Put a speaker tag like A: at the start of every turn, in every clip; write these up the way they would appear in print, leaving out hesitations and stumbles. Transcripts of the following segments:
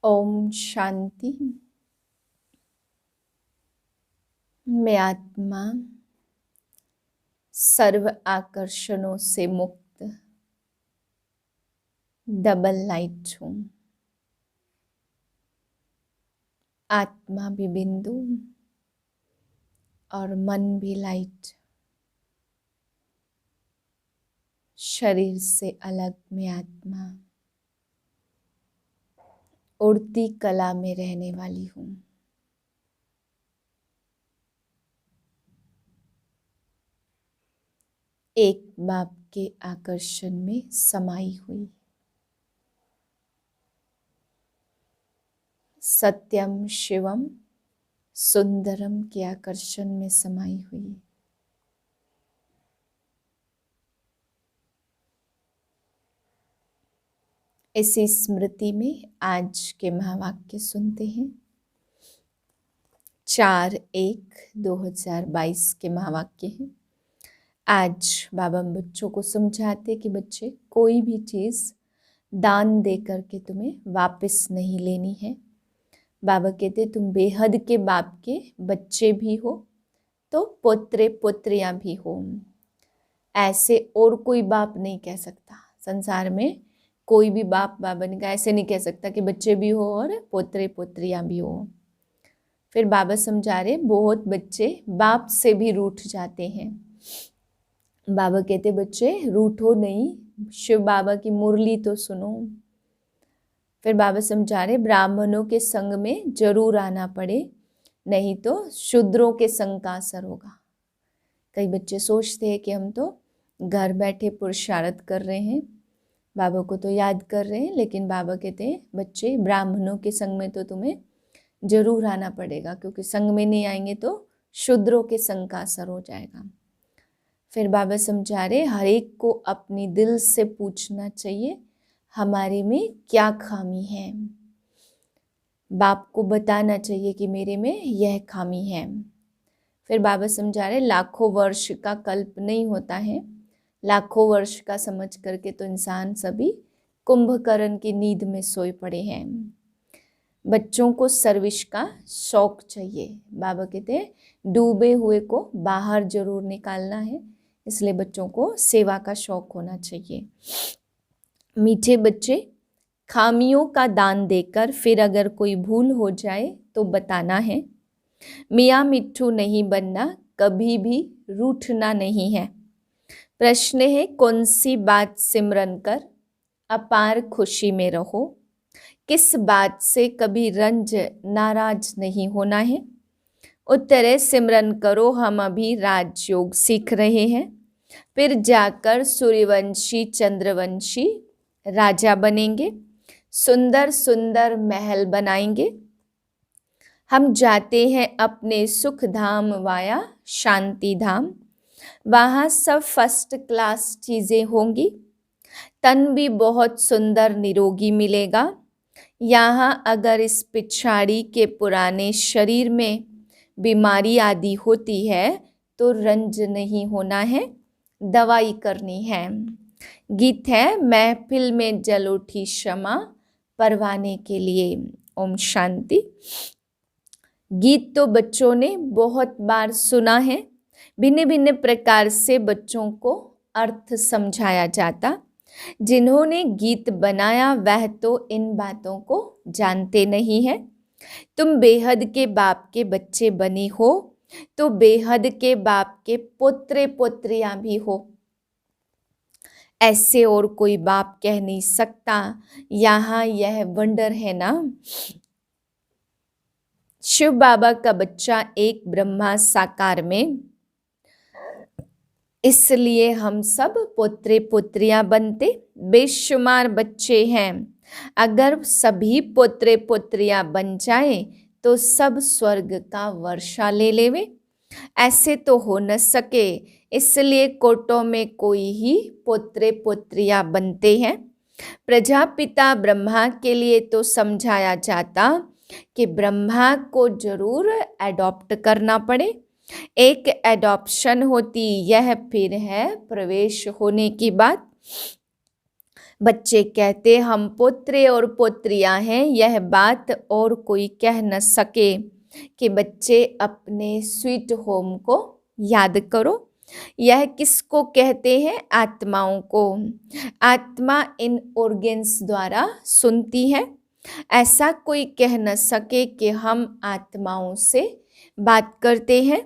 A: ओम शांति। मैं आत्मा सर्व आकर्षणों से मुक्त डबल लाइट हूँ। आत्मा भी बिंदु और मन भी लाइट। शरीर से अलग मैं आत्मा उड़ती कला में रहने वाली हूँ। एक बाप के आकर्षण में समाई हुई। सत्यम शिवम सुंदरम के आकर्षण में समाई हुई। इसी स्मृति में आज के महावाक्य सुनते हैं। 4/1/2022 के महावाक्य हैं। आज बाबा बच्चों को समझाते कि बच्चे कोई भी चीज़ दान दे करके तुम्हें वापस नहीं लेनी है। बाबा कहते तुम बेहद के बाप के बच्चे भी हो तो पुत्र पुत्रियां भी हो। ऐसे और कोई बाप नहीं कह सकता। संसार में कोई भी बाप बाबा ने कहा ऐसे नहीं कह सकता कि बच्चे भी हो और पोत्रे पोत्रियां भी हो। फिर बाबा समझा रहे बहुत बच्चे बाप से भी रूठ जाते हैं। बाबा कहते बच्चे रूठो नहीं, शिव बाबा की मुरली तो सुनो। फिर बाबा समझा रहे ब्राह्मणों के संग में जरूर आना पड़े, नहीं तो शूद्रों के संग का असर होगा। कई बच्चे सोचते हैं कि हम तो घर बैठे पुरुषार्थ कर रहे हैं, बाबा को तो याद कर रहे हैं, लेकिन बाबा कहते हैं बच्चे ब्राह्मणों के संग में तो तुम्हें जरूर आना पड़ेगा, क्योंकि संग में नहीं आएंगे तो शूद्रों के संग का असर हो जाएगा। फिर बाबा समझा रहे हर एक को अपनी दिल से पूछना चाहिए हमारे में क्या खामी है। बाप को बताना चाहिए कि मेरे में यह खामी है। फिर बाबा समझा रहे लाखों वर्ष का कल्प नहीं होता है, लाखों वर्ष का समझ करके तो इंसान सभी कुंभकर्ण की नींद में सोए पड़े हैं। बच्चों को सर्विस का शौक चाहिए। बाबा कहते हैं डूबे हुए को बाहर जरूर निकालना है, इसलिए बच्चों को सेवा का शौक होना चाहिए। मीठे बच्चे खामियों का दान देकर फिर अगर कोई भूल हो जाए तो बताना है। मियाँ मिट्ठू नहीं बनना, कभी भी रूठना नहीं है। प्रश्न है कौन सी बात सिमरन कर अपार खुशी में रहो। किस बात से कभी रंज नाराज नहीं होना है। उत्तर है सिमरन करो हम अभी राजयोग सीख रहे हैं, फिर जाकर सूर्यवंशी चंद्रवंशी राजा बनेंगे, सुंदर सुंदर महल बनाएंगे। हम जाते हैं अपने सुख धाम वाया शांति धाम, वहाँ सब फर्स्ट क्लास चीज़ें होंगी। तन भी बहुत सुंदर निरोगी मिलेगा। यहाँ अगर इस पिछाड़ी के पुराने शरीर में बीमारी आदि होती है तो रंज नहीं होना है, दवाई करनी है। गीत है महफिल में जल उठी क्षमा परवाने के लिए। ओम शांति। गीत तो बच्चों ने बहुत बार सुना है, भिन्न भिन्न प्रकार से बच्चों को अर्थ समझाया जाता। जिन्होंने गीत बनाया वह तो इन बातों को जानते नहीं है। तुम बेहद के बाप के बच्चे बने हो तो बेहद के बाप के पुत्र पुत्रियां भी हो। ऐसे और कोई बाप कह नहीं सकता। यहाँ यह वंडर है ना। शिव बाबा का बच्चा एक ब्रह्मा साकार में, इसलिए हम सब पुत्र पुत्रियां बनते बेशुमार बच्चे हैं। अगर सभी पुत्र पुत्रियां बन जाए तो सब स्वर्ग का वर्षा ले लेवे। ऐसे तो हो न सके, इसलिए कोटों में कोई ही पुत्र पुत्रियां बनते हैं। प्रजापिता ब्रह्मा के लिए तो समझाया जाता कि ब्रह्मा को जरूर एडॉप्ट करना पड़े। एक एडॉप्शन होती, यह फिर है प्रवेश होने की बात। बच्चे कहते हम पोत्रे और पोत्रियां हैं, यह बात और कोई कह न सके कि बच्चे अपने स्वीट होम को याद करो। यह किसको कहते हैं? आत्माओं को। आत्मा इन ऑर्गन्स द्वारा सुनती है। ऐसा कोई कह न सके कि हम आत्माओं से बात करते हैं।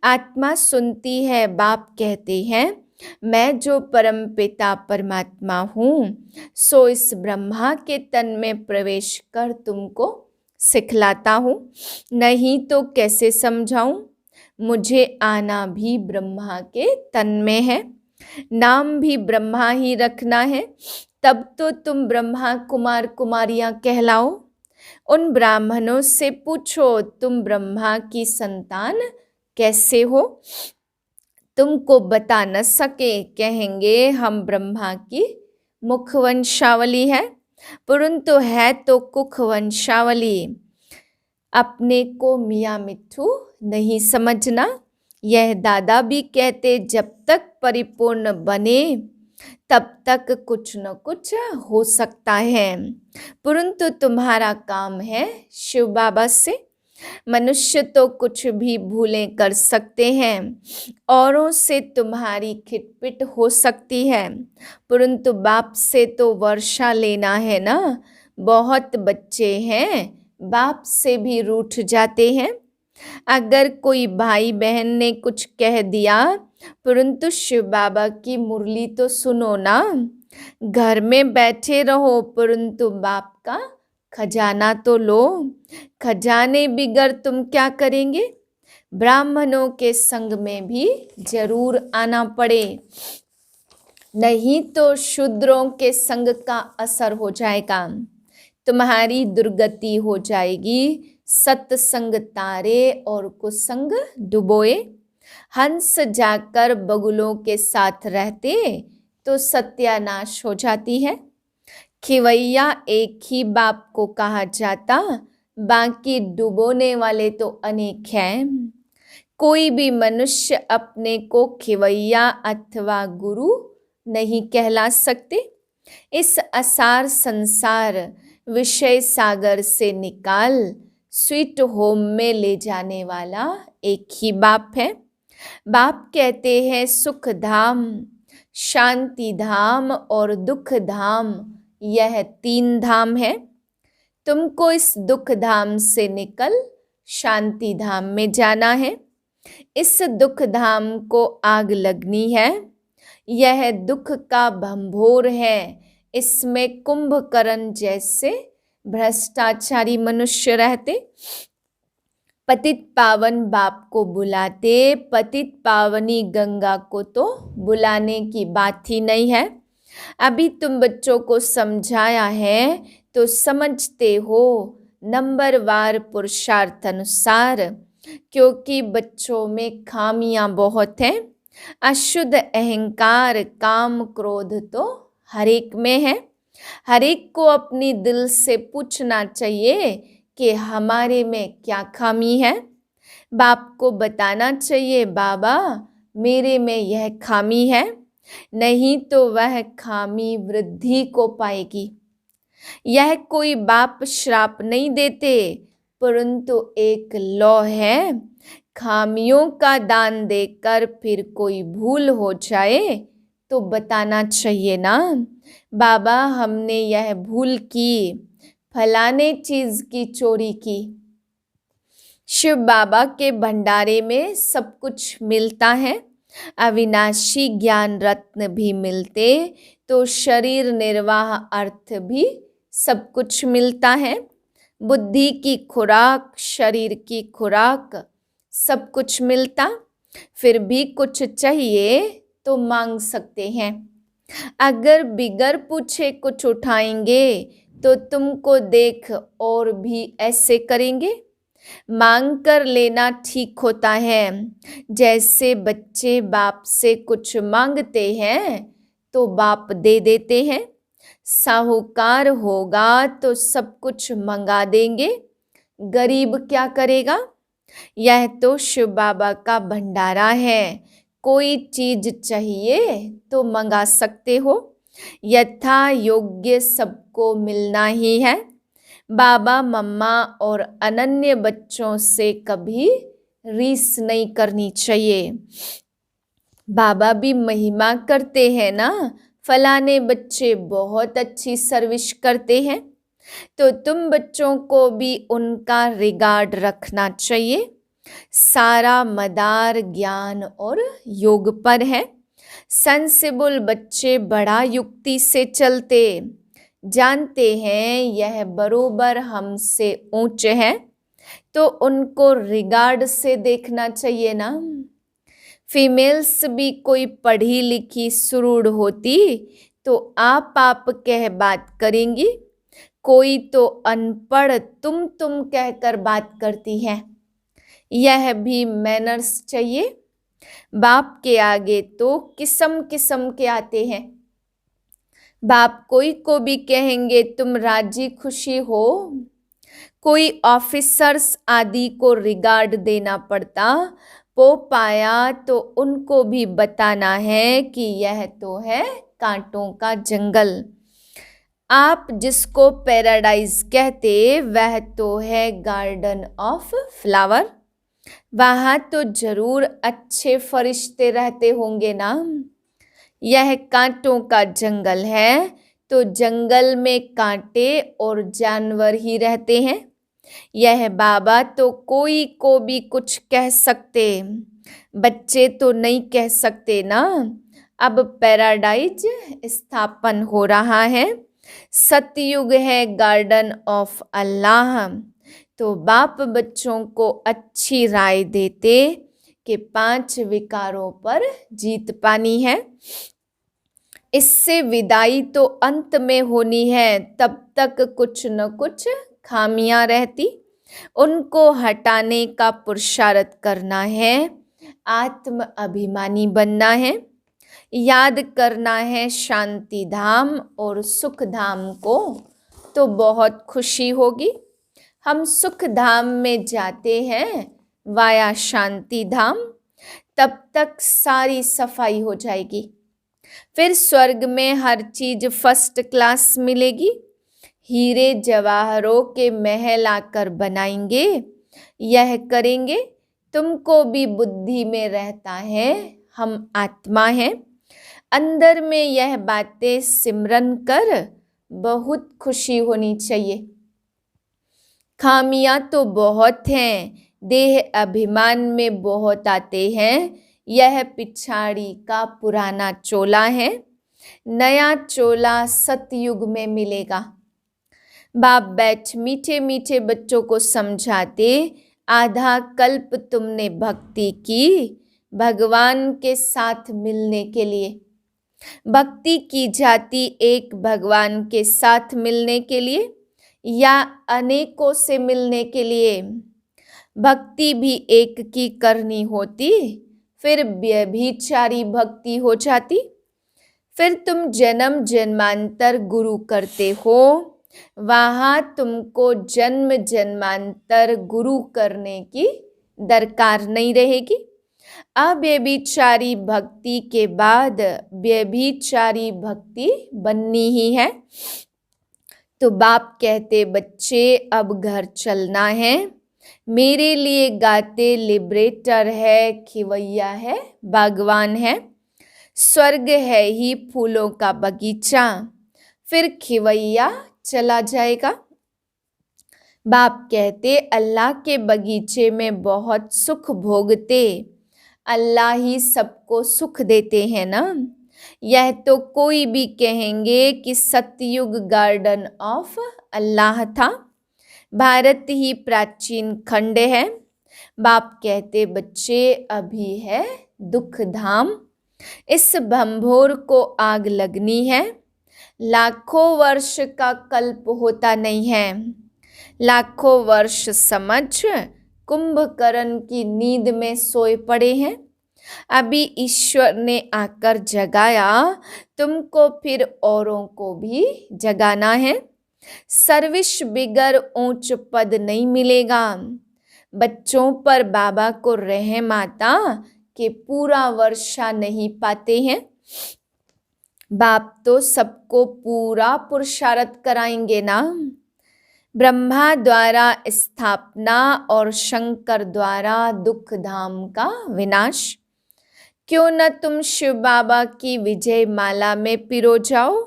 A: आत्मा सुनती है। बाप कहते हैं मैं जो परम पिता परमात्मा हूँ सो इस ब्रह्मा के तन में प्रवेश कर तुमको सिखलाता हूँ, नहीं तो कैसे समझाऊं? मुझे आना भी ब्रह्मा के तन में है, नाम भी ब्रह्मा ही रखना है, तब तो तुम ब्रह्मा कुमार कुमारियां कहलाओ। उन ब्राह्मणों से पूछो तुम ब्रह्मा की संतान कैसे हो? तुमको बता न सके, कहेंगे हम ब्रह्मा की मुख वंशावली है, परंतु है तो कुख वंशावली। अपने को मियाँ मिट्ठू नहीं समझना। यह दादा भी कहते जब तक परिपूर्ण बने तब तक कुछ न कुछ हो सकता है, परंतु तुम्हारा काम है शिव बाबा से। मनुष्य तो कुछ भी भूलें कर सकते हैं, औरों से तुम्हारी खिटपिट हो सकती है, परंतु बाप से तो वर्षा लेना है ना। बहुत बच्चे हैं बाप से भी रूठ जाते हैं। अगर कोई भाई बहन ने कुछ कह दिया, परंतु शिव बाबा की मुरली तो सुनो ना। घर में बैठे रहो परंतु बाप का खजाना तो लो। खजाने बिगर तुम क्या करेंगे? ब्राह्मणों के संग में भी जरूर आना पड़े, नहीं तो शूद्रों के संग का असर हो जाएगा, तुम्हारी दुर्गति हो जाएगी। सत्संग तारे और कुसंग डुबोए। हंस जाकर बगुलों के साथ रहते तो सत्यानाश हो जाती है। खिवैया एक ही बाप को कहा जाता, बाकी डुबोने वाले तो अनेक हैं। कोई भी मनुष्य अपने को खिवैया अथवा गुरु नहीं कहला सकते। इस असार संसार विषय सागर से निकाल स्वीट होम में ले जाने वाला एक ही बाप है। बाप कहते हैं सुख धाम, शांति धाम और दुख धाम, यह 3 धाम है। तुमको इस दुख धाम से निकल शांति धाम में जाना है। इस दुख धाम को आग लगनी है। यह दुख का भंभोर है। इसमें कुंभकर्ण जैसे भ्रष्टाचारी मनुष्य रहते। पतित पावन बाप को बुलाते, पतित पावनी गंगा को तो बुलाने की बात ही नहीं है। अभी तुम बच्चों को समझाया है तो समझते हो नंबरवार पुरुषार्थ अनुसार, क्योंकि बच्चों में खामियां बहुत हैं। अशुद्ध अहंकार काम क्रोध तो हर एक में है। हर एक को अपनी दिल से पूछना चाहिए कि हमारे में क्या खामी है। बाप को बताना चाहिए बाबा मेरे में यह खामी है, नहीं तो वह खामी वृद्धि को पाएगी। यह कोई बाप श्राप नहीं देते, परंतु एक लॉ है। खामियों का दान देकर फिर कोई भूल हो जाए तो बताना चाहिए ना, बाबा हमने यह भूल की, फलाने चीज की चोरी की। शिव बाबा के भंडारे में सब कुछ मिलता है। अविनाशी ज्ञान रत्न भी मिलते तो शरीर निर्वाह अर्थ भी सब कुछ मिलता है। बुद्धि की खुराक, शरीर की खुराक, सब कुछ मिलता। फिर भी कुछ चाहिए तो मांग सकते हैं। अगर बिगर पूछे कुछ उठाएंगे तो तुमको देख और भी ऐसे करेंगे। मांग कर लेना ठीक होता है। जैसे बच्चे बाप से कुछ मांगते हैं तो बाप दे देते हैं। साहूकार होगा तो सब कुछ मंगा देंगे, गरीब क्या करेगा? यह तो शिव बाबा का भंडारा है। कोई चीज चाहिए तो मंगा सकते हो। यथा योग्य सबको मिलना ही है। बाबा मम्मा और अनन्य बच्चों से कभी रीस नहीं करनी चाहिए। बाबा भी महिमा करते हैं ना, फलाने बच्चे बहुत अच्छी सर्विस करते हैं, तो तुम बच्चों को भी उनका रिगार्ड रखना चाहिए। सारा मदार ज्ञान और योग पर है। सेंसिबल बच्चे बड़ा युक्ति से चलते, जानते हैं यह बरोबर हमसे ऊंचे है, तो उनको रिगार्ड से देखना चाहिए ना। फीमेल्स भी कोई पढ़ी लिखी सुरूढ़ होती तो आप कह बात करेंगी, कोई तो अनपढ़ तुम कहकर बात करती है। यह भी मैनर्स चाहिए। बाप के आगे तो किस्म किस्म के आते हैं। बाप कोई को भी कहेंगे तुम राजी खुशी हो। कोई ऑफिसर्स आदि को रिगार्ड देना पड़ता पो पाया तो उनको भी बताना है कि यह तो है कांटों का जंगल। आप जिसको पैराडाइज कहते वह तो है गार्डन ऑफ फ्लावर। वहाँ तो जरूर अच्छे फरिश्ते रहते होंगे ना। यह कांटों का जंगल है तो जंगल में कांटे और जानवर ही रहते हैं। यह बाबा तो कोई को भी कुछ कह सकते, बच्चे तो नहीं कह सकते ना। अब पैराडाइज स्थापन हो रहा है, सतयुग है गार्डन ऑफ अल्लाह। तो बाप बच्चों को अच्छी राय देते कि 5 विकारों पर जीत पानी है। इससे विदाई तो अंत में होनी है, तब तक कुछ न कुछ खामियां रहती, उनको हटाने का पुरुषार्थ करना है। आत्म अभिमानी बनना है, याद करना है शांति धाम और सुख धाम को, तो बहुत खुशी होगी। हम सुख धाम में जाते हैं वाया शांति धाम, तब तक सारी सफाई हो जाएगी। फिर स्वर्ग में हर चीज फर्स्ट क्लास मिलेगी। हीरे जवाहरों के महल आकर बनाएंगे, यह करेंगे। तुमको भी बुद्धि में रहता है हम आत्मा हैं। अंदर में यह बातें सिमरन कर बहुत खुशी होनी चाहिए। खामियां तो बहुत हैं, देह अभिमान में बहुत आते हैं। यह पिछाड़ी का पुराना चोला है, नया चोला सतयुग में मिलेगा। बाप बैठ मीठे मीठे बच्चों को समझाते, आधा कल्प तुमने भक्ति की भगवान के साथ मिलने के लिए। भक्ति की जाती एक भगवान के साथ मिलने के लिए या अनेकों से मिलने के लिए। भक्ति भी एक की करनी होती, फिर व्यभिचारी भक्ति हो जाती। फिर तुम जन्म जन्मांतर गुरु करते हो, वहाँ तुमको जन्म जन्मांतर गुरु करने की दरकार नहीं रहेगी। अव्यभिचारी भक्ति के बाद व्यभिचारी भक्ति बननी ही है। तो बाप कहते बच्चे अब घर चलना है। मेरे लिए गाते लिबरेटर है, खिवैया है, बागवान है। स्वर्ग है ही फूलों का बगीचा, फिर खिवैया चला जाएगा। बाप कहते अल्लाह के बगीचे में बहुत सुख भोगते, अल्लाह ही सबको सुख देते हैं ना। यह तो कोई भी कहेंगे कि सतयुग गार्डन ऑफ अल्लाह था। भारत ही प्राचीन खंड है। बाप कहते बच्चे अभी है दुख धाम, इस भंभोर को आग लगनी है। लाखों वर्ष का कल्प होता नहीं है, लाखों वर्ष समझ कुंभकर्ण की नींद में सोए पड़े हैं। अभी ईश्वर ने आकर जगाया, तुमको फिर औरों को भी जगाना है। सर्विस बिगर ऊंच पद नहीं मिलेगा। बच्चों पर बाबा को रहम आता कि पूरा वर्षा नहीं पाते हैं। बाप तो सबको पूरा पुरुषार्थ कराएंगे ना। ब्रह्मा द्वारा स्थापना और शंकर द्वारा दुख धाम का विनाश। क्यों न तुम शिव बाबा की विजय माला में पिरो जाओ।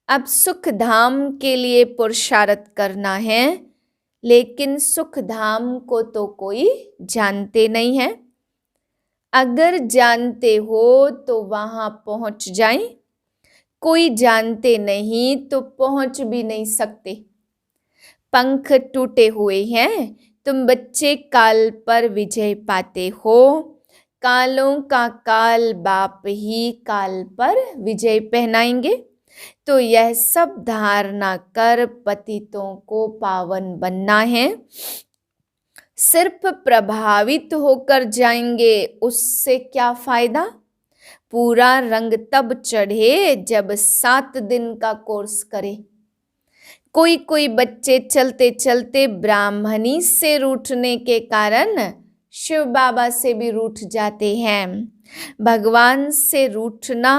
A: अब सुख धाम के लिए पुरुषार्थ करना है, लेकिन सुख धाम को तो कोई जानते नहीं है। अगर जानते हो तो वहां पहुंच जाएं, कोई जानते नहीं तो पहुंच भी नहीं सकते। पंख टूटे हुए हैं, तुम बच्चे काल पर विजय पाते हो। कालों का काल बाप ही काल पर विजय पहनाएंगे। तो यह सब धारणा कर पतितों को पावन बनना है। सिर्फ प्रभावित होकर जाएंगे, उससे क्या फायदा। पूरा रंग तब चढ़े जब 7 दिन का कोर्स करे। कोई बच्चे चलते चलते ब्राह्मणी से रूठने के कारण शिव बाबा से भी रूठ जाते हैं। भगवान से रूठना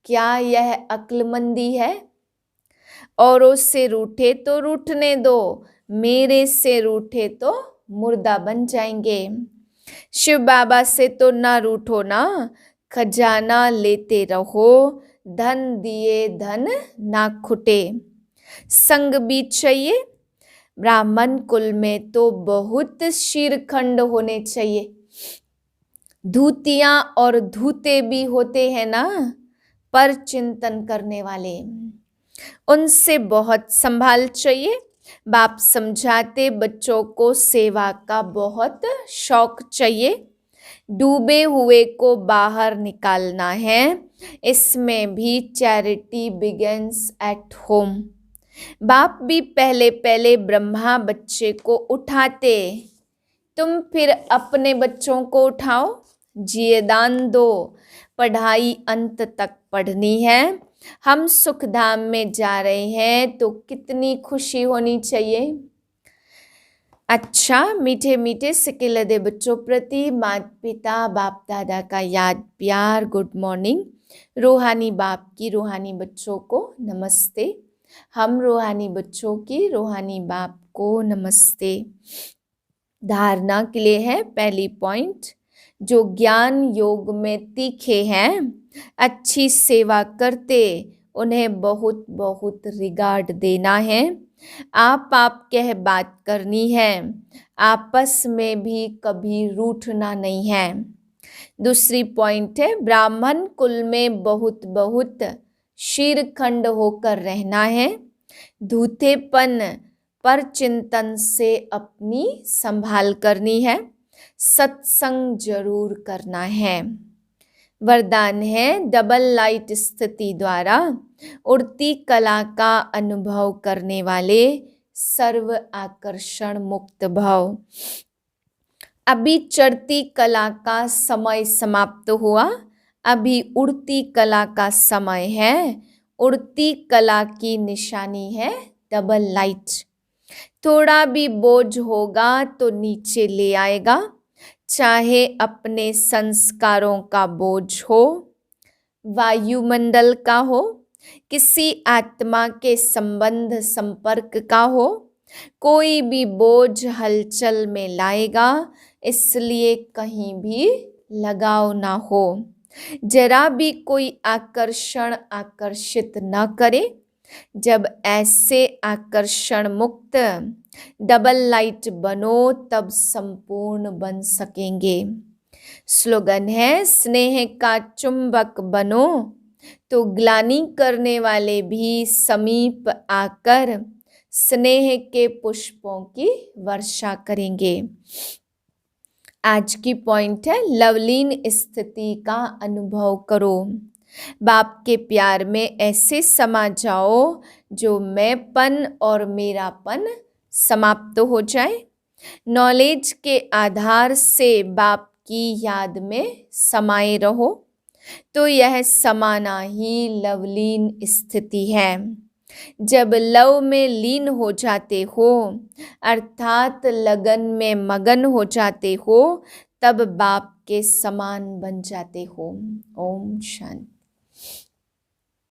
A: क्या यह अक्लमंदी है। औरों से रूठे तो रूठने दो, मेरे से रूठे तो मुर्दा बन जाएंगे। शिव बाबा से तो ना रूठो ना, खजाना लेते रहो, धन दिए धन ना खुटे। संग भी चाहिए। ब्राह्मण कुल में तो बहुत शीरखंड होने चाहिए। धूतियां और धूते भी होते हैं ना, पर चिंतन करने वाले, उनसे बहुत संभाल चाहिए। बाप समझाते बच्चों को सेवा का बहुत शौक चाहिए। डूबे हुए को बाहर निकालना है, इसमें भी चैरिटी बिगिंस एट होम। बाप भी पहले पहले ब्रह्मा बच्चे को उठाते, तुम फिर अपने बच्चों को उठाओ। जियेदान दो, पढ़ाई अंत तक पढ़नी है। हम सुखधाम में जा रहे हैं तो कितनी खुशी होनी चाहिए। अच्छा, मीठे मीठे सिकिलदे बच्चों प्रति माता पिता बाप दादा का याद प्यार गुड मॉर्निंग। रूहानी बाप की रूहानी बच्चों को नमस्ते। हम रूहानी बच्चों की रूहानी बाप को नमस्ते। धारणा के लिए है पहली पॉइंट, जो ज्ञान योग में तीखे हैं, अच्छी सेवा करते, उन्हें बहुत बहुत रिगार्ड देना है। आप कह बात करनी है, आपस में भी कभी रूठना नहीं है। दूसरी पॉइंट है, ब्राह्मण कुल में बहुत बहुत शीरखंड होकर रहना है। धूतेपन पर चिंतन से अपनी संभाल करनी है। सत्संग जरूर करना है। वरदान है, डबल लाइट स्थिति द्वारा उड़ती कला का अनुभव करने वाले सर्व आकर्षण मुक्त भव। अभी चढ़ती कला का समय समाप्त हुआ, अभी उड़ती कला का समय है। उड़ती कला की निशानी है डबल लाइट। थोड़ा भी बोझ होगा तो नीचे ले आएगा, चाहे अपने संस्कारों का बोझ हो, वायुमंडल का हो, किसी आत्मा के संबंध संपर्क का हो, कोई भी बोझ हलचल में लाएगा। इसलिए कहीं भी लगाव ना हो, जरा भी कोई आकर्षण आकर्षित न करे। जब ऐसे आकर्षण मुक्त डबल लाइट बनो तब संपूर्ण बन सकेंगे। स्लोगन है, स्नेह का चुंबक बनो तो ग्लानि करने वाले भी समीप आकर स्नेह के पुष्पों की वर्षा करेंगे। आज की पॉइंट है, लवलीन स्थिति का अनुभव करो। बाप के प्यार में ऐसे समा जाओ जो मैंपन और मेरापन समाप्त हो जाए। नॉलेज के आधार से बाप की याद में समाये रहो, तो यह समाना ही लवलीन स्थिति है। जब लव में लीन हो जाते हो, अर्थात लगन में मगन हो जाते हो, तब बाप के समान बन जाते हो। ओम शांति।